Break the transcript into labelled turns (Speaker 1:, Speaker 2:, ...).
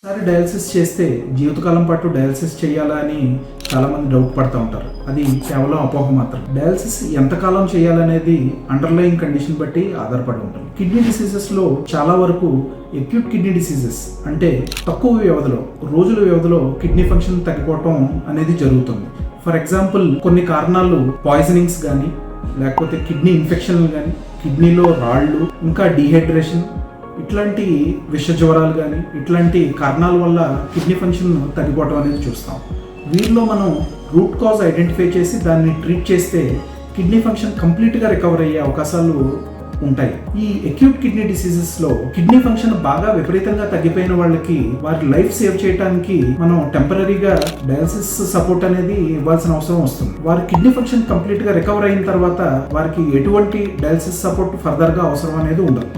Speaker 1: ఒకసారి డయాలసిస్ చేస్తే జీవితకాలం పాటు డయాలసిస్ చేయాలా అని చాలా మంది డౌట్ పడుతూ ఉంటారు. అది కేవలం అపోహ మాత్రం. డయాలసిస్ ఎంతకాలం చేయాలనేది అండర్లయింగ్ కండిషన్ బట్టి ఆధారపడి ఉంటుంది. కిడ్నీ డిసీజెస్ లో చాలా వరకు అక్యూట్ కిడ్నీ డిసీజెస్ అంటే తక్కువ వ్యవధిలో, రోజుల వ్యవధిలో కిడ్నీ ఫంక్షన్ తగ్గిపోవటం అనేది జరుగుతుంది. ఫర్ ఎగ్జాంపుల్ కొన్ని కారణాలు పాయిజనింగ్స్ కానీ, లేకపోతే కిడ్నీ ఇన్ఫెక్షన్లు కానీ, కిడ్నీలో రాళ్ళు, ఇంకా డీహైడ్రేషన్, ఇట్లాంటి విష జ్వరాలు కానీ, ఇట్లాంటి కారణాల వల్ల కిడ్నీ ఫంక్షన్ తగ్గిపోవడం అనేది చూస్తాం. వీటిలో మనం రూట్ కాజ్ ఐడెంటిఫై చేసి దాన్ని ట్రీట్ చేస్తే కిడ్నీ ఫంక్షన్ కంప్లీట్గా రికవర్ అయ్యే అవకాశాలు ఉంటాయి. ఈ అక్యూట్ కిడ్నీ డిసీజెస్లో కిడ్నీ ఫంక్షన్ బాగా విపరీతంగా తగ్గిపోయిన వాళ్ళకి వారి లైఫ్ సేవ్ చేయడానికి మనం టెంపరీగా డయాలసిస్ సపోర్ట్ అనేది ఇవ్వాల్సిన అవసరం వస్తుంది. వారి కిడ్నీ ఫంక్షన్ కంప్లీట్గా రికవర్ అయిన తర్వాత వారికి ఎటువంటి డయాలసిస్ సపోర్ట్ ఫర్దర్గా అవసరం అనేది ఉండదు.